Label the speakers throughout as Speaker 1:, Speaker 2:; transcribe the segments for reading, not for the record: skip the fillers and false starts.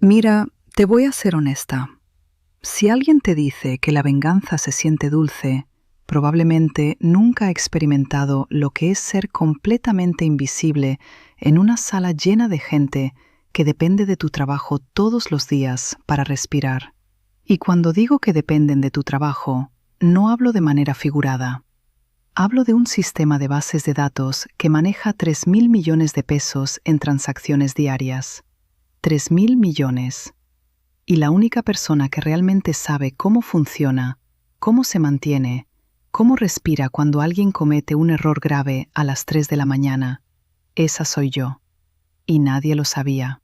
Speaker 1: Mira, te voy a ser honesta. Si alguien te dice que la venganza se siente dulce, probablemente nunca ha experimentado lo que es ser completamente invisible en una sala llena de gente que depende de tu trabajo todos los días para respirar. Y cuando digo que dependen de tu trabajo, no hablo de manera figurada. Hablo de un sistema de bases de datos que maneja 3.000 millones de pesos en transacciones diarias. 3.000 millones. Y la única persona que realmente sabe cómo funciona, cómo se mantiene, cómo respira cuando alguien comete un error grave a las 3 de la mañana, esa soy yo. Y nadie lo sabía.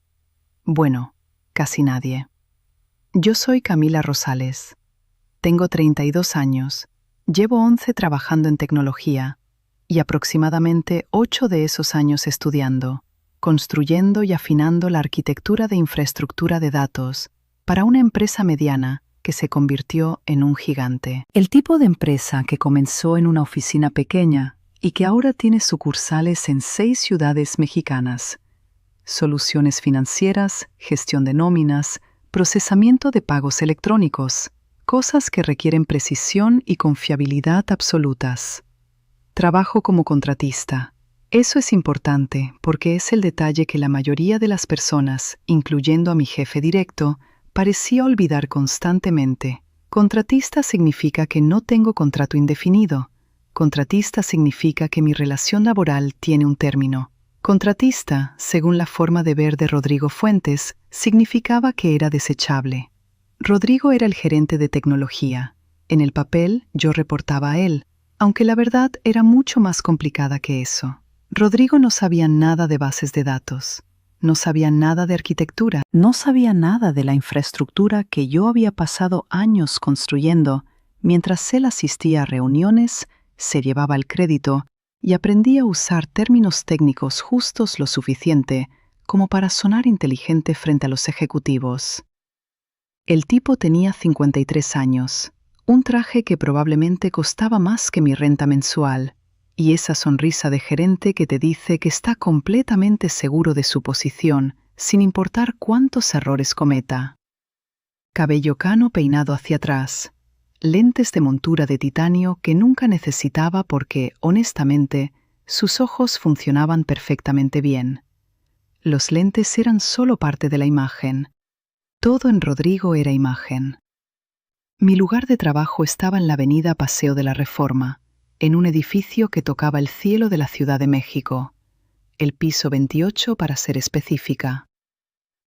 Speaker 1: Bueno, casi nadie. Yo soy Camila Rosales. Tengo 32 años. Llevo 11 trabajando en tecnología y aproximadamente 8 de esos años estudiando, construyendo y afinando la arquitectura de infraestructura de datos para una empresa mediana que se convirtió en un gigante. El tipo de empresa que comenzó en una oficina pequeña y que ahora tiene sucursales en 6 ciudades mexicanas. Soluciones financieras, gestión de nóminas, procesamiento de pagos electrónicos, cosas que requieren precisión y confiabilidad absolutas. Trabajo como contratista. Eso es importante porque es el detalle que la mayoría de las personas, incluyendo a mi jefe directo, parecía olvidar constantemente. Contratista significa que no tengo contrato indefinido. Contratista significa que mi relación laboral tiene un término. Contratista, según la forma de ver de Rodrigo Fuentes, significaba que era desechable. Rodrigo era el gerente de tecnología. En el papel, yo reportaba a él, aunque la verdad era mucho más complicada que eso. Rodrigo no sabía nada de bases de datos, no sabía nada de arquitectura, no sabía nada de la infraestructura que yo había pasado años construyendo mientras él asistía a reuniones, se llevaba el crédito y aprendía a usar términos técnicos justos lo suficiente como para sonar inteligente frente a los ejecutivos. El tipo tenía 53 años, un traje que probablemente costaba más que mi renta mensual, y esa sonrisa de gerente que te dice que está completamente seguro de su posición, sin importar cuántos errores cometa. Cabello cano peinado hacia atrás, lentes de montura de titanio que nunca necesitaba porque, honestamente, sus ojos funcionaban perfectamente bien. Los lentes eran solo parte de la imagen. Todo en Rodrigo era imagen. Mi lugar de trabajo estaba en la avenida Paseo de la Reforma, en un edificio que tocaba el cielo de la Ciudad de México, el piso 28 para ser específica.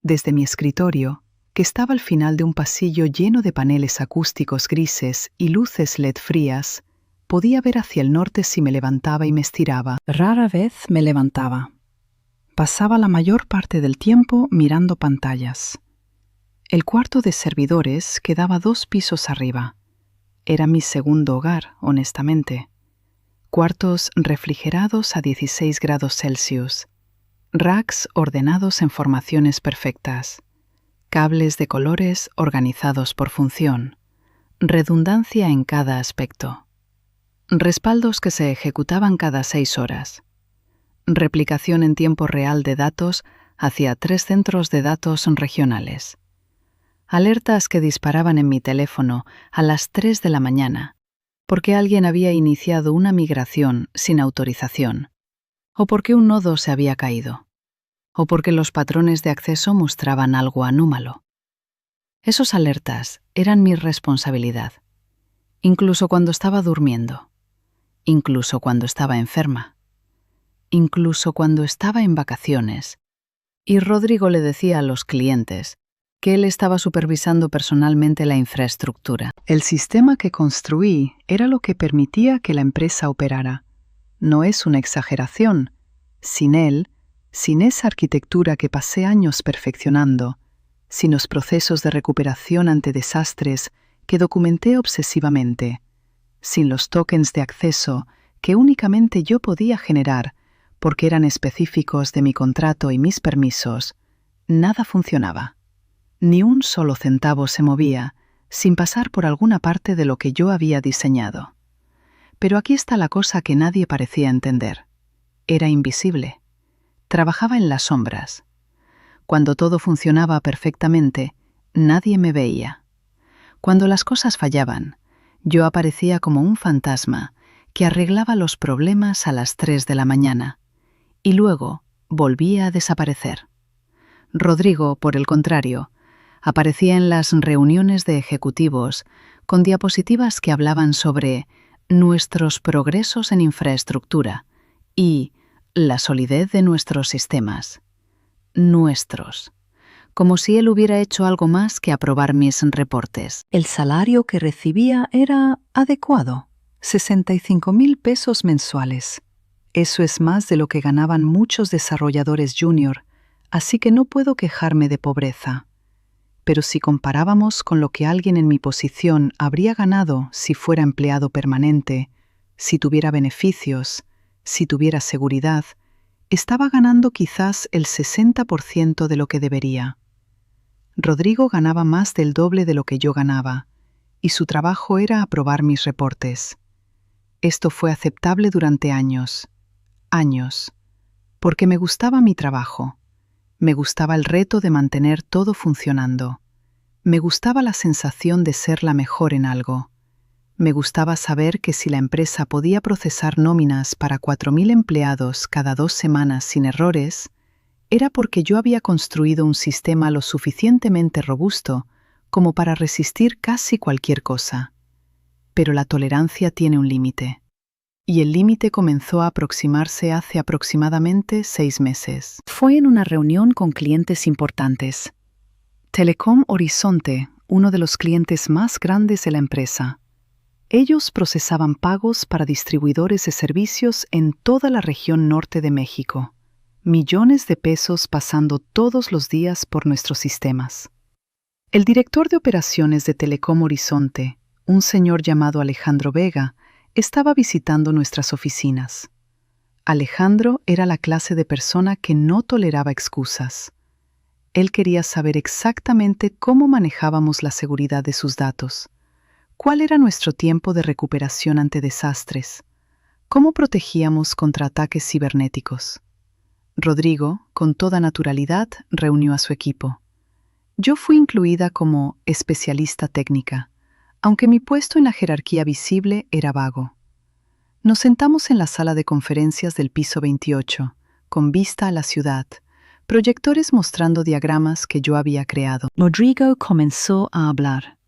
Speaker 1: Desde mi escritorio, que estaba al final de un pasillo lleno de paneles acústicos grises y luces LED frías, podía ver hacia el norte si me levantaba y me estiraba. Rara vez me levantaba. Pasaba la mayor parte del tiempo mirando pantallas. El cuarto de servidores quedaba 2 pisos arriba. Era mi segundo hogar, honestamente. Cuartos refrigerados a 16 grados Celsius. Racks ordenados en formaciones perfectas. Cables de colores organizados por función. Redundancia en cada aspecto. Respaldos que se ejecutaban cada 6 horas. Replicación en tiempo real de datos hacia 3 centros de datos regionales. Alertas que disparaban en mi teléfono a las 3 de la mañana, porque alguien había iniciado una migración sin autorización, o porque un nodo se había caído, o porque los patrones de acceso mostraban algo anómalo. Esos alertas eran mi responsabilidad, incluso cuando estaba durmiendo, incluso cuando estaba enferma, incluso cuando estaba en vacaciones, y Rodrigo le decía a los clientes que él estaba supervisando personalmente la infraestructura. El sistema que construí era lo que permitía que la empresa operara. No es una exageración. Sin él, sin esa arquitectura que pasé años perfeccionando, sin los procesos de recuperación ante desastres que documenté obsesivamente, sin los tokens de acceso que únicamente yo podía generar porque eran específicos de mi contrato y mis permisos, nada funcionaba. Ni un solo centavo se movía sin pasar por alguna parte de lo que yo había diseñado. Pero aquí está la cosa que nadie parecía entender. Era invisible. Trabajaba en las sombras. Cuando todo funcionaba perfectamente, nadie me veía. Cuando las cosas fallaban, yo aparecía como un fantasma que arreglaba los problemas a las 3 de la mañana y luego volvía a desaparecer. Rodrigo, por el contrario, aparecía en las reuniones de ejecutivos con diapositivas que hablaban sobre nuestros progresos en infraestructura y la solidez de nuestros sistemas. Nuestros. Como si él hubiera hecho algo más que aprobar mis reportes.
Speaker 2: El salario que recibía era adecuado, 65,000 pesos mensuales. Eso es más de lo que ganaban muchos desarrolladores junior, así que no puedo quejarme de pobreza. Pero si comparábamos con lo que alguien en mi posición habría ganado si fuera empleado permanente, si tuviera beneficios, si tuviera seguridad, estaba ganando quizás el 60% de lo que debería. Rodrigo ganaba más del doble de lo que yo ganaba, y su trabajo era aprobar mis reportes. Esto fue aceptable durante años, porque me gustaba mi trabajo. Me gustaba el reto de mantener todo funcionando. Me gustaba la sensación de ser la mejor en algo. Me gustaba saber que si la empresa podía procesar nóminas para 4.000 empleados cada 2 semanas sin errores, era porque yo había construido un sistema lo suficientemente robusto como para resistir casi cualquier cosa. Pero la tolerancia tiene un límite. Y el límite comenzó a aproximarse hace aproximadamente 6 meses. Fue en una reunión con clientes importantes.
Speaker 1: Telecom Horizonte, uno de los clientes más grandes de la empresa. Ellos procesaban pagos para distribuidores de servicios en toda la región norte de México. Millones de pesos pasando todos los días por nuestros sistemas. El director de operaciones de Telecom Horizonte, un señor llamado Alejandro Vega, estaba visitando nuestras oficinas. Alejandro era la clase de persona que no toleraba excusas. Él quería saber exactamente cómo manejábamos la seguridad de sus datos, cuál era nuestro tiempo de recuperación ante desastres, cómo protegíamos contra ataques cibernéticos. Rodrigo, con toda naturalidad, reunió a su equipo. Yo fui incluida como especialista técnica, aunque mi puesto en la jerarquía visible era vago. Nos sentamos en la sala de conferencias del piso 28, con vista a la ciudad, proyectores mostrando diagramas que yo había creado.
Speaker 2: Rodrigo comenzó a hablar.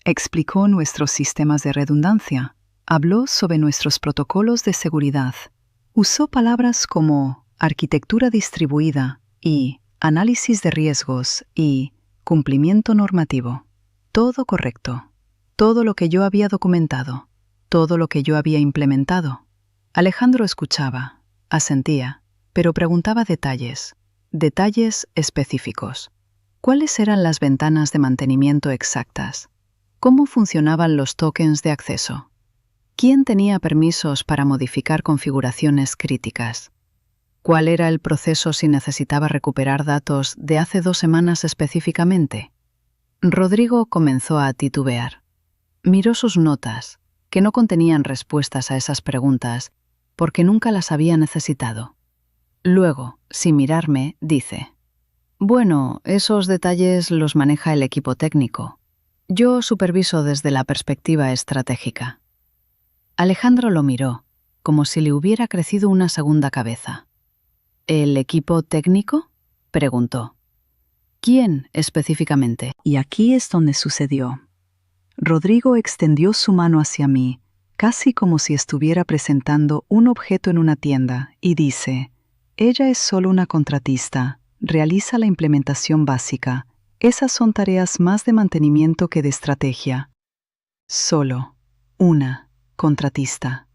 Speaker 1: Explicó nuestros sistemas de redundancia, habló sobre nuestros protocolos de seguridad, usó palabras como arquitectura distribuida y análisis de riesgos y cumplimiento normativo. Todo correcto. Todo lo que yo había documentado, todo lo que yo había implementado. Alejandro escuchaba, asentía, pero preguntaba detalles específicos. ¿Cuáles eran las ventanas de mantenimiento exactas? ¿Cómo funcionaban los tokens de acceso? ¿Quién tenía permisos para modificar configuraciones críticas? ¿Cuál era el proceso si necesitaba recuperar datos de hace 2 semanas específicamente? Rodrigo comenzó a titubear. Miró sus notas, que no contenían respuestas a esas preguntas, porque nunca las había necesitado. Luego, sin mirarme, dice: «Bueno, esos detalles los maneja el equipo técnico. Yo superviso desde la perspectiva estratégica». Alejandro lo miró, como si le hubiera crecido una segunda cabeza. «¿El equipo técnico?», preguntó. «¿Quién específicamente?».
Speaker 2: Y aquí es donde sucedió.
Speaker 1: Rodrigo extendió su mano hacia mí, casi como si estuviera presentando un objeto en una tienda, y dice: «Ella es solo una contratista, realiza la implementación básica. Esas son tareas más de mantenimiento que de estrategia». Solo una contratista.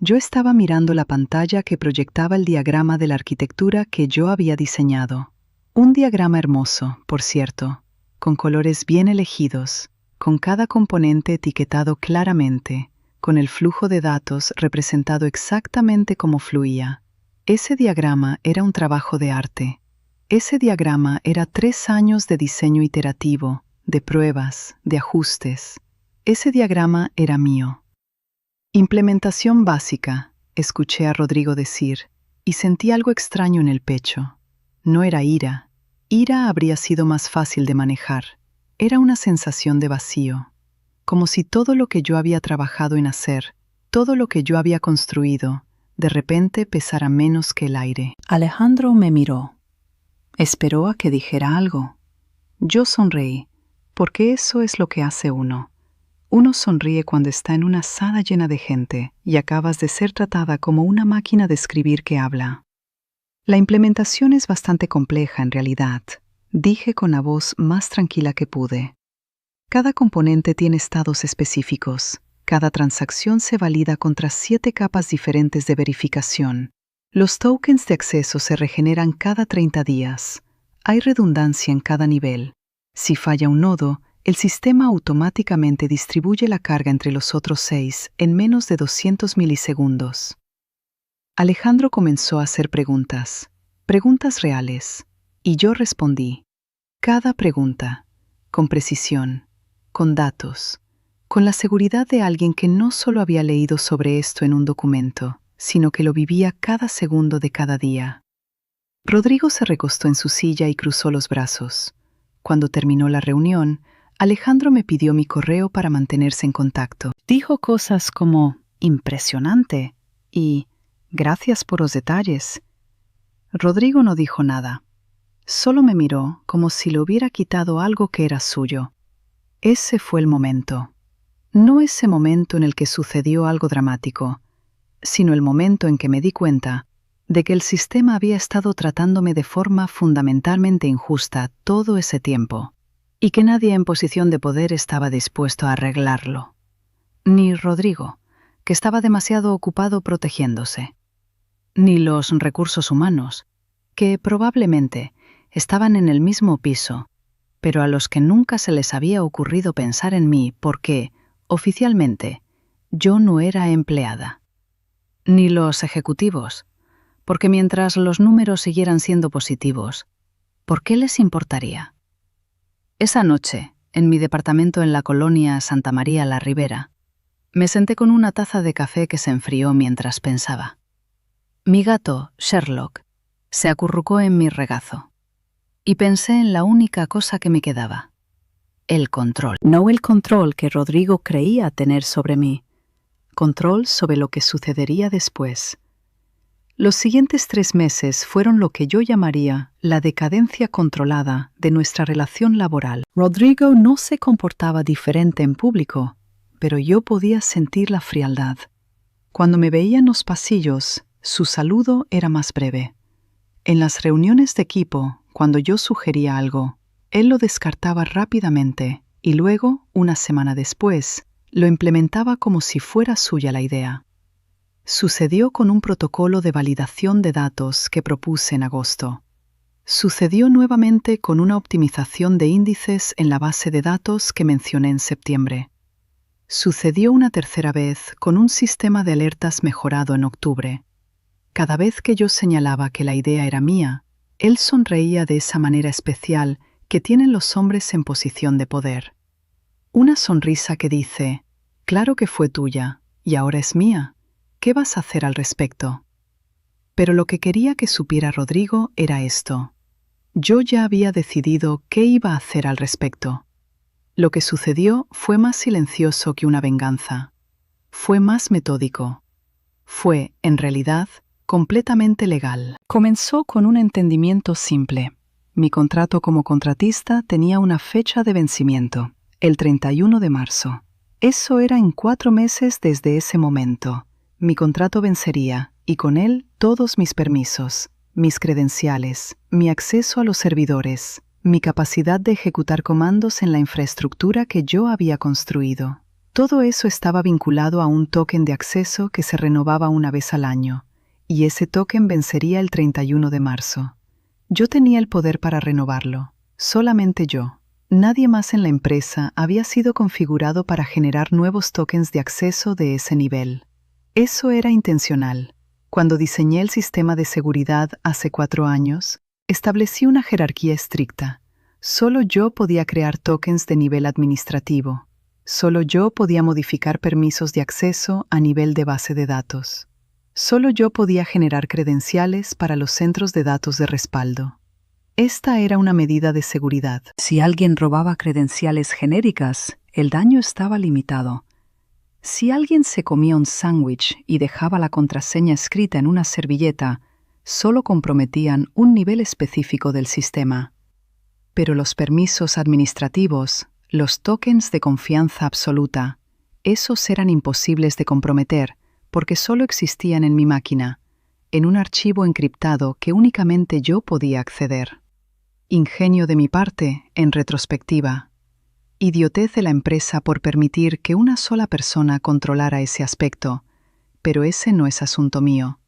Speaker 1: Yo estaba mirando la pantalla que proyectaba el diagrama de la arquitectura que yo había diseñado. Un diagrama hermoso, por cierto, con colores bien elegidos, con cada componente etiquetado claramente, con el flujo de datos representado exactamente como fluía. Ese diagrama era un trabajo de arte. Ese diagrama era 3 años de diseño iterativo, de pruebas, de ajustes. Ese diagrama era mío. «Implementación básica», escuché a Rodrigo decir, y sentí algo extraño en el pecho. No era ira, ira habría sido más fácil de manejar. Era una sensación de vacío, como si todo lo que yo había trabajado en hacer, todo lo que yo había construido, de repente pesara menos que el aire.
Speaker 2: Alejandro me miró. Esperó a que dijera algo. Yo sonreí, porque eso es lo que hace uno. Uno sonríe cuando está en una sala llena de gente y acabas de ser tratada como una máquina de escribir que habla. La implementación es bastante compleja en realidad, dije con la voz más tranquila que pude. Cada componente tiene estados específicos. Cada transacción se valida contra 7 capas diferentes de verificación. Los tokens de acceso se regeneran cada 30 días. Hay redundancia en cada nivel. Si falla un nodo, el sistema automáticamente distribuye la carga entre los otros 6 en menos de 200 milisegundos. Alejandro comenzó a hacer preguntas reales, y yo respondí. Cada pregunta, con precisión, con datos, con la seguridad de alguien que no solo había leído sobre esto en un documento, sino que lo vivía cada segundo de cada día. Rodrigo se recostó en su silla y cruzó los brazos. Cuando terminó la reunión, Alejandro me pidió mi correo para mantenerse en contacto. Dijo cosas como impresionante y gracias por los detalles. Rodrigo no dijo nada. Solo me miró como si le hubiera quitado algo que era suyo. Ese fue el momento. No ese momento en el que sucedió algo dramático, sino el momento en que me di cuenta de que el sistema había estado tratándome de forma fundamentalmente injusta todo ese tiempo, y que nadie en posición de poder estaba dispuesto a arreglarlo. Ni Rodrigo, que estaba demasiado ocupado protegiéndose, ni los recursos humanos, que probablemente estaban en el mismo piso, pero a los que nunca se les había ocurrido pensar en mí porque, oficialmente, yo no era empleada. Ni los ejecutivos, porque mientras los números siguieran siendo positivos, ¿por qué les importaría? Esa noche, en mi departamento en la colonia Santa María la Ribera, me senté con una taza de café que se enfrió mientras pensaba. Mi gato, Sherlock, se acurrucó en mi regazo, y pensé en la única cosa que me quedaba: el control. No el control que Rodrigo creía tener sobre mí, control sobre lo que sucedería después. Los siguientes 3 meses fueron lo que yo llamaría la decadencia controlada de nuestra relación laboral. Rodrigo no se comportaba diferente en público, pero yo podía sentir la frialdad. Cuando me veía en los pasillos, su saludo era más breve. En las reuniones de equipo, cuando yo sugería algo, él lo descartaba rápidamente y luego, una semana después, lo implementaba como si fuera suya la idea. Sucedió con un protocolo de validación de datos que propuse en agosto. Sucedió nuevamente con una optimización de índices en la base de datos que mencioné en septiembre. Sucedió una tercera vez con un sistema de alertas mejorado en octubre. Cada vez que yo señalaba que la idea era mía, él sonreía de esa manera especial que tienen los hombres en posición de poder. Una sonrisa que dice: claro que fue tuya, y ahora es mía. ¿Qué vas a hacer al respecto? Pero lo que quería que supiera Rodrigo era esto. Yo ya había decidido qué iba a hacer al respecto. Lo que sucedió fue más silencioso que una venganza. Fue más metódico. Fue, en realidad, completamente legal. Comenzó con un entendimiento simple. Mi contrato como contratista tenía una fecha de vencimiento, el 31 de marzo. Eso era en 4 meses desde ese momento. Mi contrato vencería, y con él todos mis permisos, mis credenciales, mi acceso a los servidores, mi capacidad de ejecutar comandos en la infraestructura que yo había construido. Todo eso estaba vinculado a un token de acceso que se renovaba una vez al año, y ese token vencería el 31 de marzo. Yo tenía el poder para renovarlo, solamente yo. Nadie más en la empresa había sido configurado para generar nuevos tokens de acceso de ese nivel. Eso era intencional. Cuando diseñé el sistema de seguridad hace 4 años, establecí una jerarquía estricta. Solo yo podía crear tokens de nivel administrativo. Solo yo podía modificar permisos de acceso a nivel de base de datos. Solo yo podía generar credenciales para los centros de datos de respaldo. Esta era una medida de seguridad. Si alguien robaba credenciales genéricas, el daño estaba limitado. Si alguien se comía un sándwich y dejaba la contraseña escrita en una servilleta, solo comprometían un nivel específico del sistema. Pero los permisos administrativos, los tokens de confianza absoluta, esos eran imposibles de comprometer porque solo existían en mi máquina, en un archivo encriptado que únicamente yo podía acceder. Ingenio de mi parte, en retrospectiva. Idiotez de la empresa por permitir que una sola persona controlara ese aspecto, pero ese no es asunto mío.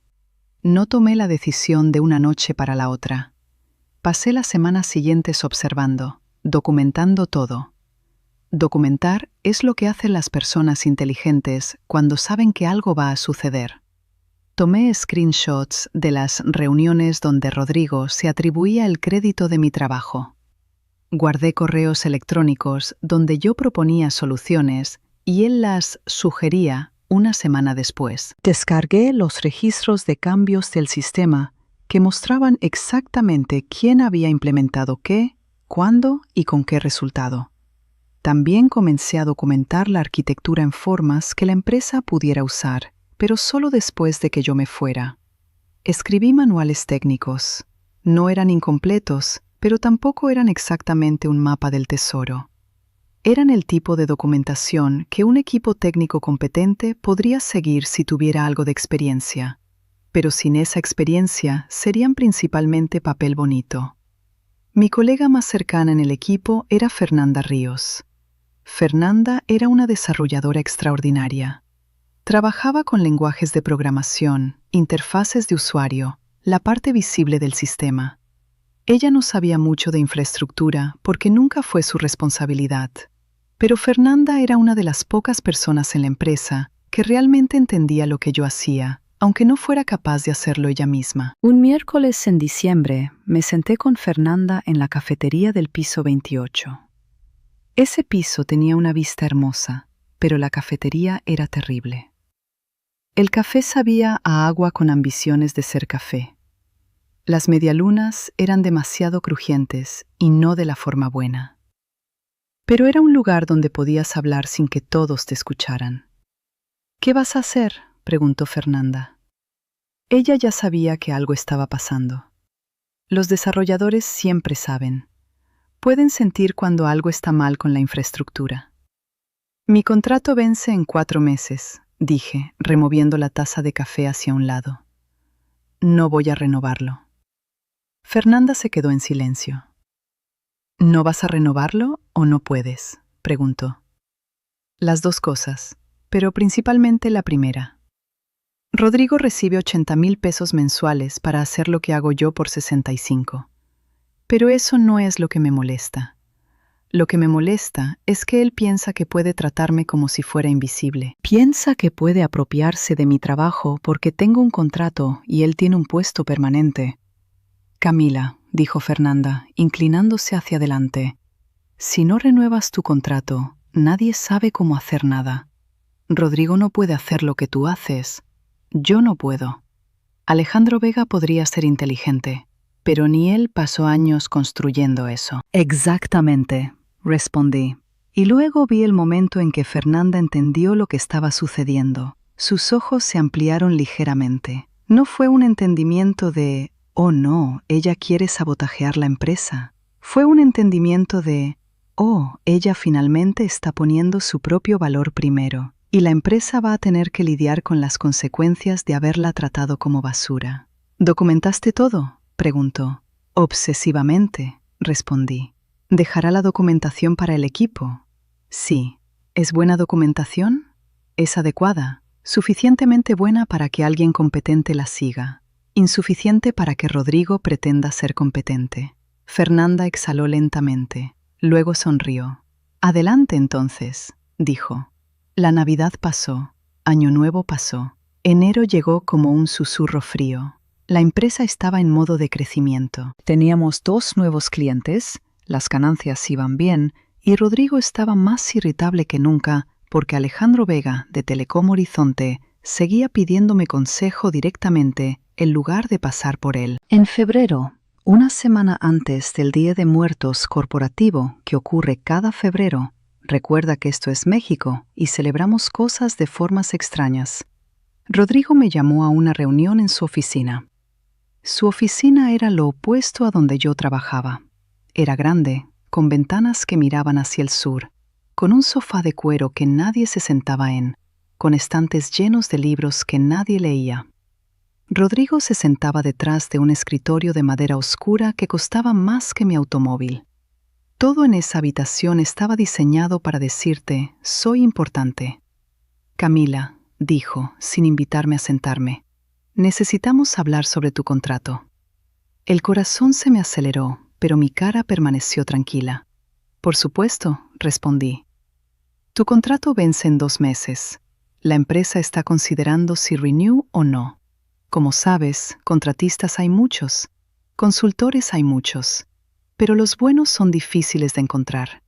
Speaker 2: No tomé la decisión de una noche para la otra. Pasé las semanas siguientes observando, documentando todo. Documentar es lo que hacen las personas inteligentes cuando saben que algo va a suceder. Tomé screenshots de las reuniones donde Rodrigo se atribuía el crédito de mi trabajo. Guardé correos electrónicos donde yo proponía soluciones y él las sugería una semana después. Descargué los registros de cambios del sistema que mostraban exactamente quién había implementado qué, cuándo y con qué resultado. También comencé a documentar la arquitectura en formas que la empresa pudiera usar, pero solo después de que yo me fuera. Escribí manuales técnicos. No eran incompletos, pero tampoco eran exactamente un mapa del tesoro. Eran el tipo de documentación que un equipo técnico competente podría seguir si tuviera algo de experiencia, pero sin esa experiencia serían principalmente papel bonito. Mi colega más cercana en el equipo era Fernanda Ríos. Fernanda era una desarrolladora extraordinaria. Trabajaba con lenguajes de programación, interfaces de usuario, la parte visible del sistema. Ella no sabía mucho de infraestructura porque nunca fue su responsabilidad. Pero Fernanda era una de las pocas personas en la empresa que realmente entendía lo que yo hacía, aunque no fuera capaz de hacerlo ella misma. Un miércoles en diciembre me senté con Fernanda en la cafetería del piso 28. Ese piso tenía una vista hermosa, pero la cafetería era terrible. El café sabía a agua con ambiciones de ser café. Las medialunas eran demasiado crujientes y no de la forma buena. Pero era un lugar donde podías hablar sin que todos te escucharan. ¿Qué vas a hacer?, preguntó Fernanda. Ella ya sabía que algo estaba pasando. Los desarrolladores siempre saben. Pueden sentir cuando algo está mal con la infraestructura. Mi contrato vence en 4 meses, dije, removiendo la taza de café hacia un lado. No voy a renovarlo. Fernanda se quedó en silencio. ¿No vas a renovarlo o no puedes?, preguntó. Las dos cosas, pero principalmente la primera. Rodrigo recibe 80,000 pesos mensuales para hacer lo que hago yo por 65. Pero eso no es lo que me molesta. Lo que me molesta es que él piensa que puede tratarme como si fuera invisible. Piensa que puede apropiarse de mi trabajo porque tengo un contrato y él tiene un puesto permanente. Camila, dijo Fernanda, inclinándose hacia adelante, si no renuevas tu contrato, nadie sabe cómo hacer nada. Rodrigo no puede hacer lo que tú haces. Yo no puedo. Alejandro Vega podría ser inteligente, pero ni él pasó años construyendo eso. Exactamente, respondí. Y luego vi el momento en que Fernanda entendió lo que estaba sucediendo. Sus ojos se ampliaron ligeramente. No fue un entendimiento de «oh no, ella quiere sabotajear la empresa». Fue un entendimiento de «oh, ella finalmente está poniendo su propio valor primero, y la empresa va a tener que lidiar con las consecuencias de haberla tratado como basura». «¿Documentaste todo?», preguntó. «Obsesivamente», respondí. «¿Dejará la documentación para el equipo?» «Sí». «¿Es buena documentación?» «Es adecuada, suficientemente buena para que alguien competente la siga. Insuficiente para que Rodrigo pretenda ser competente». Fernanda exhaló lentamente. Luego sonrió. «Adelante entonces», dijo. La Navidad pasó. Año Nuevo pasó. Enero llegó como un susurro frío. La empresa estaba en modo de crecimiento. Teníamos 2 nuevos clientes, las ganancias iban bien, y Rodrigo estaba más irritable que nunca porque Alejandro Vega, de Telecom Horizonte, seguía pidiéndome consejo directamente en lugar de pasar por él. En febrero, Una semana antes del Día de Muertos corporativo que ocurre cada febrero, recuerda que esto es México y celebramos cosas de formas extrañas. Rodrigo me llamó a una reunión en su oficina. Su oficina era lo opuesto a donde yo trabajaba. Era grande, con ventanas que miraban hacia el sur, con un sofá de cuero que nadie se sentaba en, con estantes llenos de libros que nadie leía. Rodrigo se sentaba detrás de un escritorio de madera oscura que costaba más que mi automóvil. Todo en esa habitación estaba diseñado para decirte, soy importante. Camila, dijo, sin invitarme a sentarme, necesitamos hablar sobre tu contrato. El corazón se me aceleró, pero mi cara permaneció tranquila. Por supuesto, respondí. Tu contrato vence en 2 meses. La empresa está considerando si renew o no. Como sabes, contratistas hay muchos, consultores hay muchos, pero los buenos son difíciles de encontrar.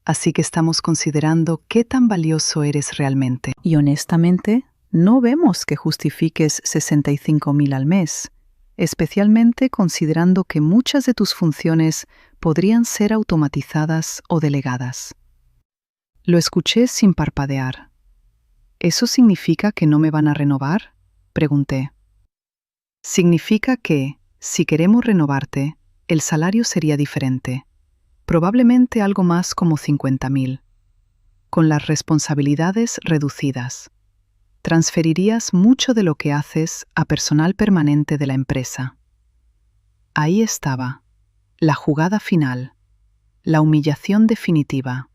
Speaker 2: Así que estamos considerando qué tan valioso eres realmente. Y honestamente, no vemos que justifiques 65,000 al mes, especialmente considerando que muchas de tus funciones podrían ser automatizadas o delegadas. Lo escuché sin parpadear. ¿Eso significa que no me van a renovar?, pregunté. Significa que, si queremos renovarte, el salario sería diferente, probablemente algo más como 50,000, con las responsabilidades reducidas. Transferirías mucho de lo que haces a personal permanente de la empresa. Ahí estaba, la jugada final, la humillación definitiva.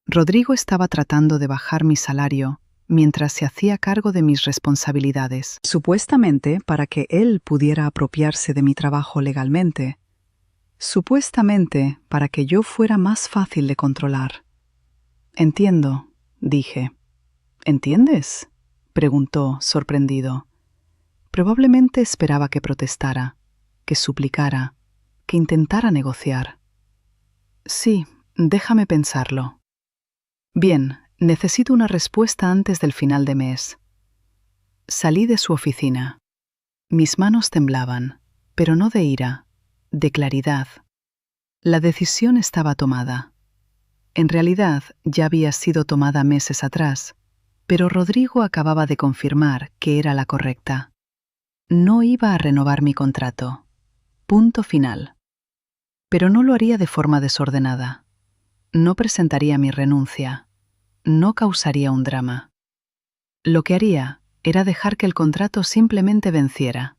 Speaker 2: Rodrigo estaba tratando de bajar mi salario mientras se hacía cargo de mis responsabilidades, supuestamente para que él pudiera apropiarse de mi trabajo legalmente, supuestamente para que yo fuera más fácil de controlar. Entiendo, dije. ¿Entiendes?, preguntó, sorprendido. Probablemente esperaba que protestara, que suplicara, que intentara negociar. Sí, déjame pensarlo. Bien, necesito una respuesta antes del final de mes. Salí de su oficina. Mis manos temblaban, pero no de ira, de claridad. La decisión estaba tomada. En realidad, ya había sido tomada meses atrás, pero Rodrigo acababa de confirmar que era la correcta. No iba a renovar mi contrato. Punto final. Pero no lo haría de forma desordenada. No presentaría mi renuncia. No causaría un drama. Lo que haría era dejar que el contrato simplemente venciera.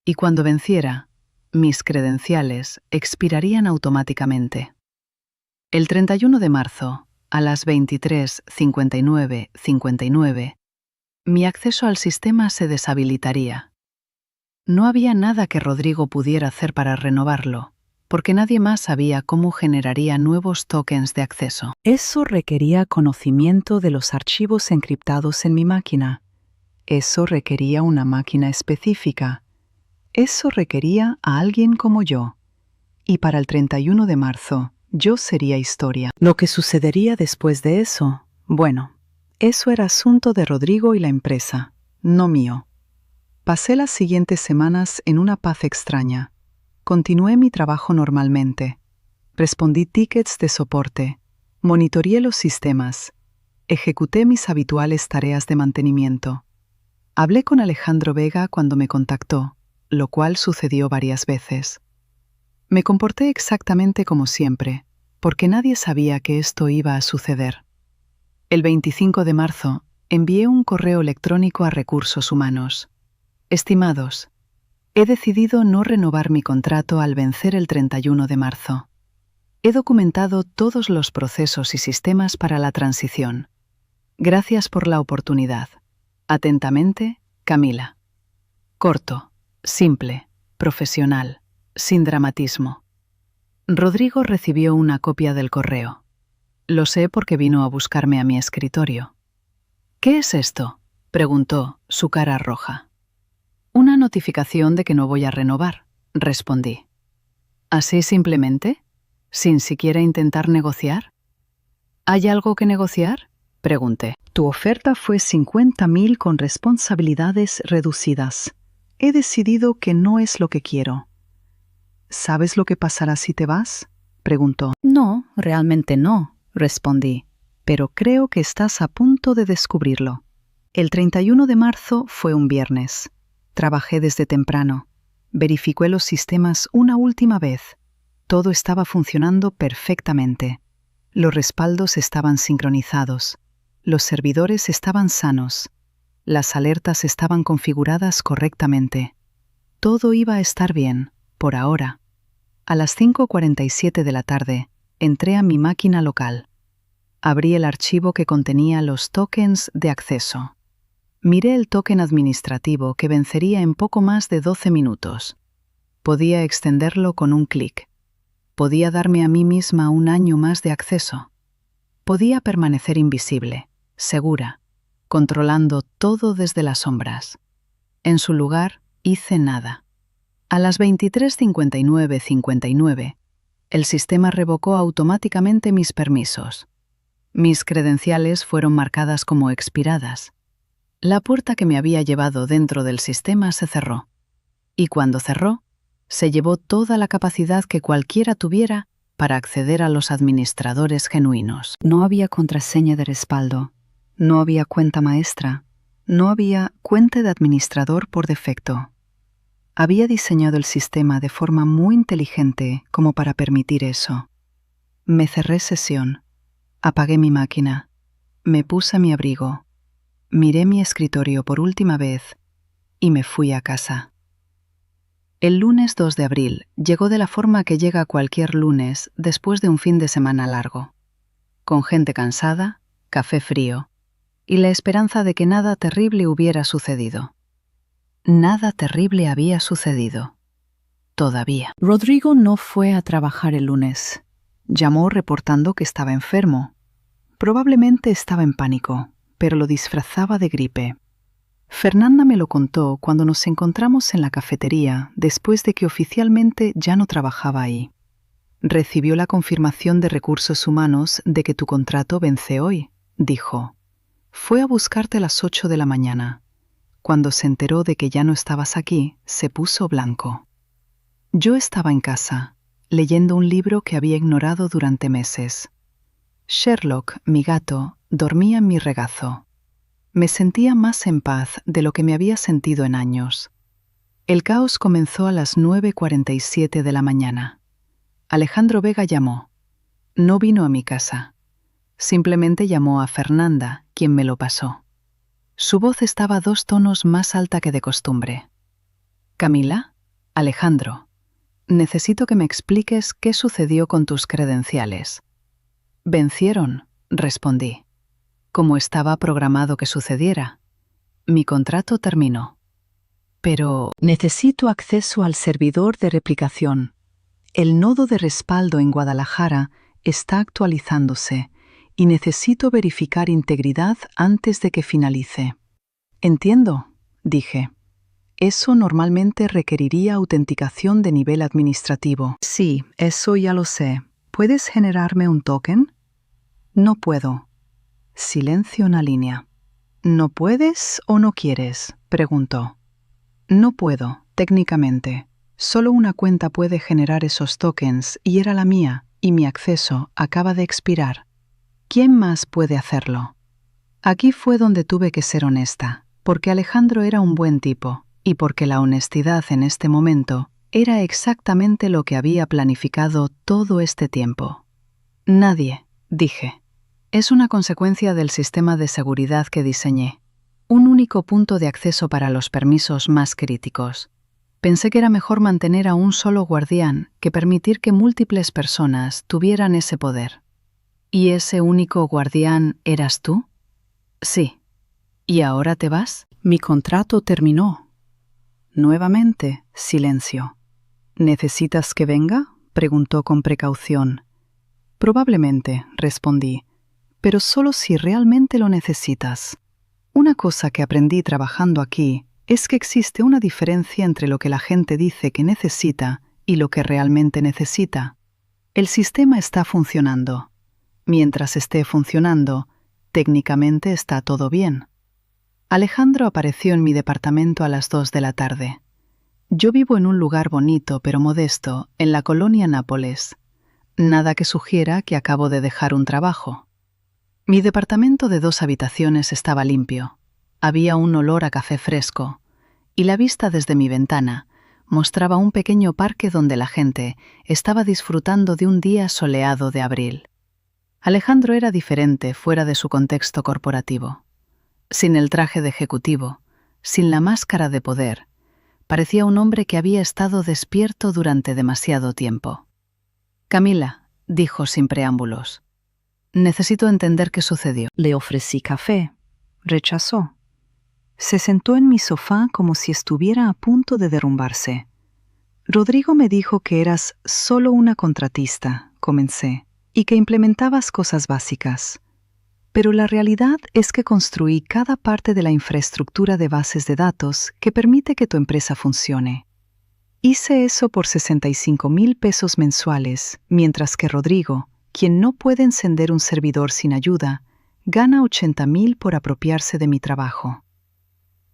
Speaker 2: Y cuando venciera, mis credenciales expirarían automáticamente. El 31 de marzo, a las 23:59:59, mi acceso al sistema se deshabilitaría. No había nada que Rodrigo pudiera hacer para renovarlo, porque nadie más sabía cómo generaría nuevos tokens de acceso. Eso requería conocimiento de los archivos encriptados en mi máquina. Eso requería una máquina específica. Eso requería a alguien como yo. Y para el 31 de marzo, yo sería historia. Lo que sucedería después de eso, bueno, eso era asunto de Rodrigo y la empresa, no mío. Pasé las siguientes semanas en una paz extraña. Continué mi trabajo normalmente. Respondí tickets de soporte, monitoreé los sistemas, ejecuté mis habituales tareas de mantenimiento. Hablé con Alejandro Vega cuando me contactó, lo cual sucedió varias veces. Me comporté exactamente como siempre, porque nadie sabía que esto iba a suceder. El 25 de marzo, envié un correo electrónico a Recursos Humanos. Estimados, he decidido no renovar mi contrato al vencer el 31 de marzo. He documentado todos los procesos y sistemas para la transición. Gracias por la oportunidad. Atentamente, Camila. Corto, simple, profesional, sin dramatismo. Rodrigo recibió una copia del correo. Lo sé porque vino a buscarme a mi escritorio. ¿Qué es esto?, preguntó, su cara roja. Una notificación de que no voy a renovar, respondí. ¿Así simplemente? ¿Sin siquiera intentar negociar? ¿Hay algo que negociar?, pregunté. Tu oferta fue 50,000 con responsabilidades reducidas. He decidido que no es lo que quiero. ¿Sabes lo que pasará si te vas?, preguntó.
Speaker 1: No, realmente no, respondí, pero creo que estás a punto de descubrirlo. El 31 de marzo fue un viernes. Trabajé desde temprano. Verificé los sistemas una última vez. Todo estaba funcionando perfectamente. Los respaldos estaban sincronizados. Los servidores estaban sanos. Las alertas estaban configuradas correctamente. Todo iba a estar bien, por ahora. A las 5:47 de la tarde, entré a mi máquina local. Abrí el archivo que contenía los tokens de acceso. Miré el token administrativo que vencería en poco más de 12 minutos. Podía extenderlo con un clic. Podía darme a mí misma un año más de acceso. Podía permanecer invisible, segura, controlando todo desde las sombras. En su lugar, hice nada. A las 23:59:59, el sistema revocó automáticamente mis permisos. Mis credenciales fueron marcadas como expiradas. La puerta que me había llevado dentro del sistema se cerró. Y cuando cerró, se llevó toda la capacidad que cualquiera tuviera para acceder a los administradores genuinos.
Speaker 2: No había contraseña de respaldo. No había cuenta maestra. No había cuenta de administrador por defecto. Había diseñado el sistema de forma muy inteligente como para permitir eso. Me cerré sesión. Apagué mi máquina. Me puse mi abrigo. Miré mi escritorio por última vez y me fui a casa. El lunes 2 de abril llegó de la forma que llega cualquier lunes después de un fin de semana largo. Con gente cansada, café frío y la esperanza de que nada terrible hubiera sucedido. Nada terrible había sucedido. Todavía. Rodrigo no fue a trabajar el lunes. Llamó reportando que estaba enfermo. Probablemente estaba en pánico, pero lo disfrazaba de gripe. Fernanda me lo contó cuando nos encontramos en la cafetería después de que oficialmente ya no trabajaba ahí. Recibió la confirmación de Recursos Humanos de que tu contrato vence hoy, dijo. Fue a buscarte a las 8 de la mañana. Cuando se enteró de que ya no estabas aquí, se puso blanco. Yo estaba en casa, leyendo un libro que había ignorado durante meses. Sherlock, mi gato, dormía en mi regazo. Me sentía más en paz de lo que me había sentido en años. El caos comenzó a las 9:47 de la mañana. Alejandro Vega llamó. No vino a mi casa. Simplemente llamó a Fernanda, quien me lo pasó. Su voz estaba 2 tonos más alta que de costumbre. Camila, Alejandro, necesito que me expliques qué sucedió con tus credenciales. Vencieron, respondí. Como estaba programado que sucediera. Mi contrato terminó. Pero necesito acceso al servidor de replicación. El nodo de respaldo en Guadalajara está actualizándose y necesito verificar integridad antes de que finalice. Entiendo, dije. Eso normalmente requeriría autenticación de nivel administrativo. Sí, eso ya lo sé. ¿Puedes generarme un token? No puedo. Silencio en la línea. ¿No puedes o no quieres?, preguntó. No puedo, técnicamente. Solo una cuenta puede generar esos tokens y era la mía, y mi acceso acaba de expirar. ¿Quién más puede hacerlo? Aquí fue donde tuve que ser honesta, porque Alejandro era un buen tipo, y porque la honestidad en este momento era exactamente lo que había planificado todo este tiempo. Nadie, dije. Es una consecuencia del sistema de seguridad que diseñé. Un único punto de acceso para los permisos más críticos. Pensé que era mejor mantener a un solo guardián que permitir que múltiples personas tuvieran ese poder. ¿Y ese único guardián eras tú? Sí. ¿Y ahora te vas? Mi contrato terminó. Nuevamente, silencio. ¿Necesitas que venga?, preguntó con precaución. Probablemente, respondí, pero solo si realmente lo necesitas. Una cosa que aprendí trabajando aquí es que existe una diferencia entre lo que la gente dice que necesita y lo que realmente necesita. El sistema está funcionando. Mientras esté funcionando, técnicamente está todo bien. Alejandro apareció en mi departamento a las 2 de la tarde. Yo vivo en un lugar bonito pero modesto, en la colonia Nápoles. Nada que sugiera que acabo de dejar un trabajo. Mi departamento de 2 habitaciones estaba limpio. Había un olor a café fresco, y la vista desde mi ventana mostraba un pequeño parque donde la gente estaba disfrutando de un día soleado de abril. Alejandro era diferente fuera de su contexto corporativo. Sin el traje de ejecutivo, sin la máscara de poder, parecía un hombre que había estado despierto durante demasiado tiempo. «Camila», dijo sin preámbulos, «necesito entender qué sucedió».
Speaker 1: Le ofrecí café. Rechazó. Se sentó en mi sofá como si estuviera a punto de derrumbarse. «Rodrigo me dijo que eras solo una contratista», comencé, «y que implementabas cosas básicas. Pero la realidad es que construí cada parte de la infraestructura de bases de datos que permite que tu empresa funcione. Hice eso por 65,000 pesos mensuales, mientras que Rodrigo, quien no puede encender un servidor sin ayuda, gana 80,000 por apropiarse de mi trabajo».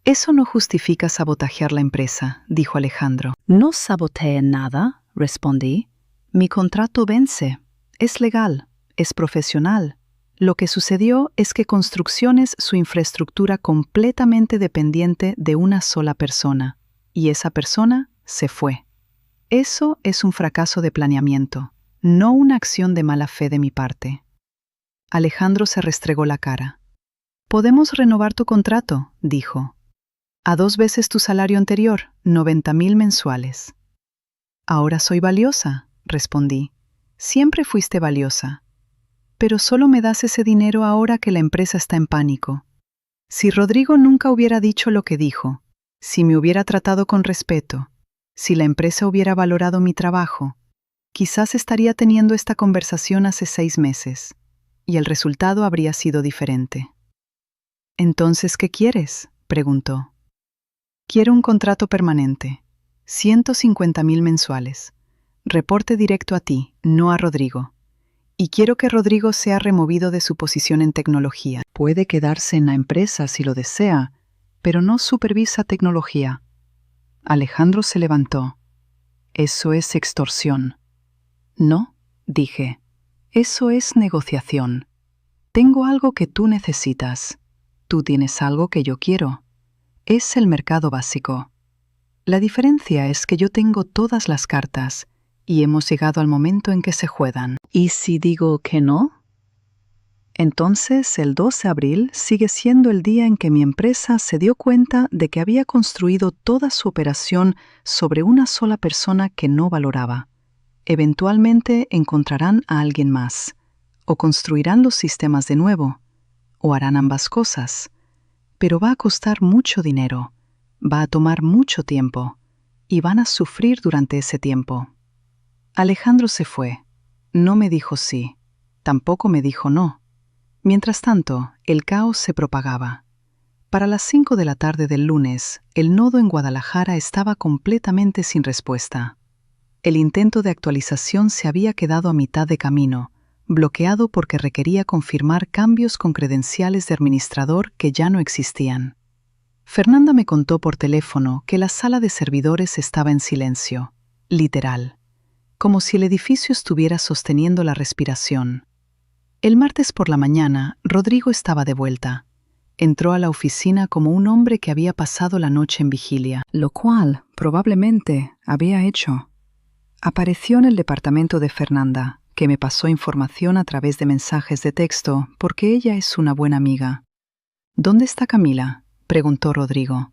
Speaker 1: «Eso no justifica sabotajear la empresa», dijo Alejandro. «No saboteé nada», respondí. «Mi contrato vence. Es legal, es profesional. Lo que sucedió es que Construcciones su infraestructura completamente dependiente de una sola persona, y esa persona se fue. Eso es un fracaso de planeamiento, no una acción de mala fe de mi parte». Alejandro se restregó la cara. «Podemos renovar tu contrato», dijo. «A 2 veces tu salario anterior, 90,000 mensuales». «Ahora soy valiosa», respondí. «Siempre fuiste valiosa. Pero solo me das ese dinero ahora que la empresa está en pánico. Si Rodrigo nunca hubiera dicho lo que dijo, si me hubiera tratado con respeto, si la empresa hubiera valorado mi trabajo, quizás estaría teniendo esta conversación hace 6 meses, y el resultado habría sido diferente». «¿Entonces qué quieres?», preguntó. «Quiero un contrato permanente, 150,000 mensuales. Reporte directo a ti, no a Rodrigo. Y quiero que Rodrigo sea removido de su posición en tecnología. Puede quedarse en la empresa si lo desea, pero no supervisa tecnología». Alejandro se levantó. «Eso es extorsión». «No», dije. «Eso es negociación. Tengo algo que tú necesitas. Tú tienes algo que yo quiero. Es el mercado básico. La diferencia es que yo tengo todas las cartas y hemos llegado al momento en que se juegan». «¿Y si digo que no?». «Entonces el 12 de abril sigue siendo el día en que mi empresa se dio cuenta de que había construido toda su operación sobre una sola persona que no valoraba. Eventualmente encontrarán a alguien más, o construirán los sistemas de nuevo, o harán ambas cosas. Pero va a costar mucho dinero, va a tomar mucho tiempo, y van a sufrir durante ese tiempo». Alejandro se fue. No me dijo sí, tampoco me dijo no. Mientras tanto, el caos se propagaba. Para las 5 de la tarde del lunes, el nodo en Guadalajara estaba completamente sin respuesta. El intento de actualización se había quedado a mitad de camino, bloqueado porque requería confirmar cambios con credenciales de administrador que ya no existían. Fernanda me contó por teléfono que la sala de servidores estaba en silencio, literal, como si el edificio estuviera sosteniendo la respiración. El martes por la mañana, Rodrigo estaba de vuelta. Entró a la oficina como un hombre que había pasado la noche en vigilia, lo cual probablemente había hecho. Apareció en el departamento de Fernanda, que me pasó información a través de mensajes de texto porque ella es una buena amiga. «¿Dónde está Camila?», preguntó Rodrigo.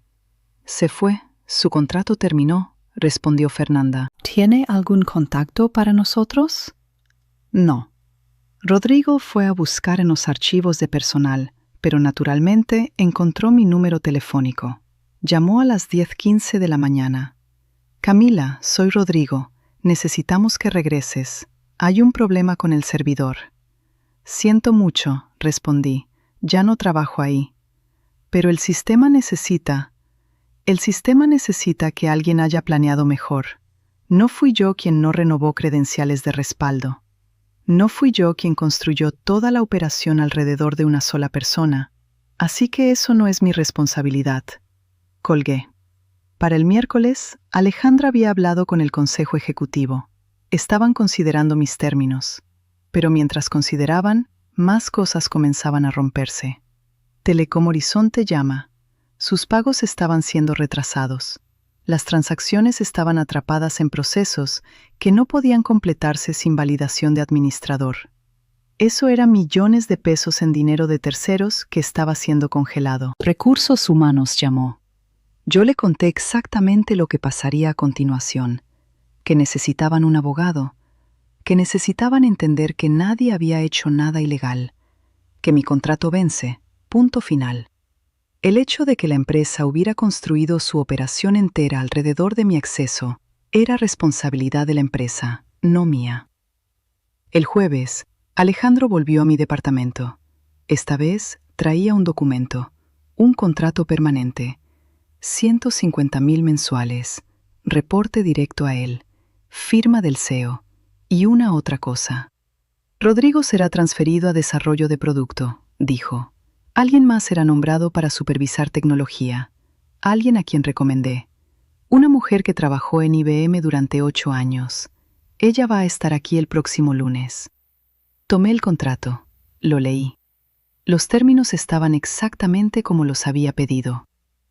Speaker 1: «Se fue, su contrato terminó», respondió Fernanda. «¿Tiene algún contacto para nosotros?». «No». Rodrigo fue a buscar en los archivos de personal, pero naturalmente encontró mi número telefónico. Llamó a las 10:15 de la mañana. «Camila, soy Rodrigo. Necesitamos que regreses. Hay un problema con el servidor». «Siento mucho», respondí. «Ya no trabajo ahí». «Pero el sistema necesita que alguien haya planeado mejor. No fui yo quien no renovó credenciales de respaldo. No fui yo quien construyó toda la operación alrededor de una sola persona. Así que eso no es mi responsabilidad». Colgué. Para el miércoles, Alejandra había hablado con el consejo ejecutivo. Estaban considerando mis términos, pero mientras consideraban, más cosas comenzaban a romperse. Telecom Horizonte llama. Sus pagos estaban siendo retrasados. Las transacciones estaban atrapadas en procesos que no podían completarse sin validación de administrador. Eso era millones de pesos en dinero de terceros que estaba siendo congelado.
Speaker 2: Recursos Humanos llamó. Yo le conté exactamente lo que pasaría a continuación, que necesitaban un abogado, que necesitaban entender que nadie había hecho nada ilegal, que mi contrato vence, punto final. El hecho de que la empresa hubiera construido su operación entera alrededor de mi acceso era responsabilidad de la empresa, no mía. El jueves, Alejandro volvió a mi departamento. Esta vez traía un documento, un contrato permanente, 150,000 mensuales, reporte directo a él, firma del CEO y una otra cosa. Rodrigo será transferido a desarrollo de producto, dijo. Alguien más será nombrado para supervisar tecnología, alguien a quien recomendé. Una mujer que trabajó en IBM durante 8 años. Ella va a estar aquí el próximo lunes. Tomé el contrato, lo leí. Los términos estaban exactamente como los había pedido.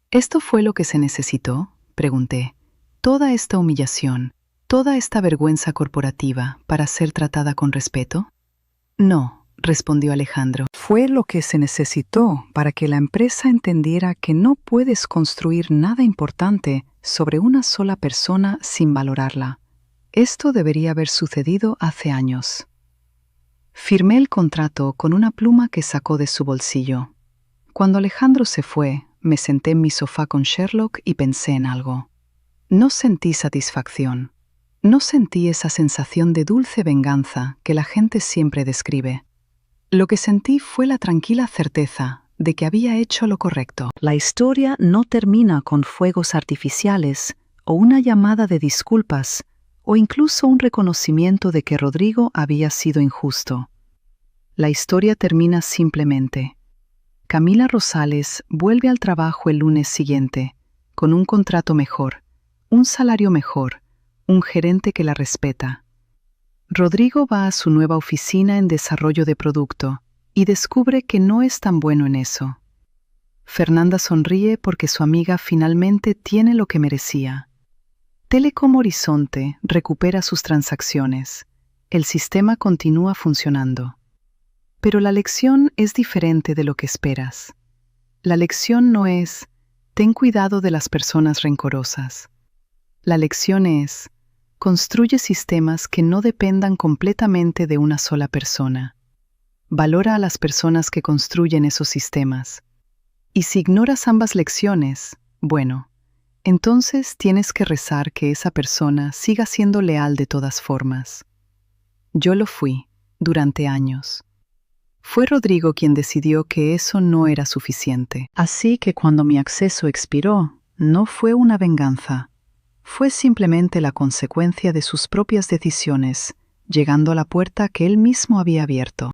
Speaker 2: ¿Esto fue lo que se necesitó?, pregunté. ¿Toda esta humillación, toda esta vergüenza corporativa para ser tratada con respeto? No, respondió Alejandro. Fue lo que se necesitó para que la empresa entendiera que no puedes construir nada importante sobre una sola persona sin valorarla. Esto debería haber sucedido hace años. Firmé el contrato con una pluma que sacó de su bolsillo. Cuando Alejandro se fue, me senté en mi sofá con Sherlock y pensé en algo. No sentí satisfacción. No sentí esa sensación de dulce venganza que la gente siempre describe. Lo que sentí fue la tranquila certeza de que había hecho lo correcto. La historia no termina con fuegos artificiales o una llamada de disculpas o incluso un reconocimiento de que Rodrigo había sido injusto. La historia termina simplemente. Camila Rosales vuelve al trabajo el lunes siguiente, con un contrato mejor, un salario mejor, un gerente que la respeta. Rodrigo va a su nueva oficina en desarrollo de producto y descubre que no es tan bueno en eso. Fernanda sonríe porque su amiga finalmente tiene lo que merecía. Telecom Horizonte recupera sus transacciones. El sistema continúa funcionando. Pero la lección es diferente de lo que esperas. La lección no es, ten cuidado de las personas rencorosas. La lección es, construye sistemas que no dependan completamente de una sola persona. Valora a las personas que construyen esos sistemas. Y si ignoras ambas lecciones, bueno, entonces tienes que rezar que esa persona siga siendo leal de todas formas. Yo lo fui, durante años. Fue Rodrigo quien decidió que eso no era suficiente. Así que cuando mi acceso expiró, no fue una venganza. Fue simplemente la consecuencia de sus propias decisiones, llegando a la puerta que él mismo había abierto.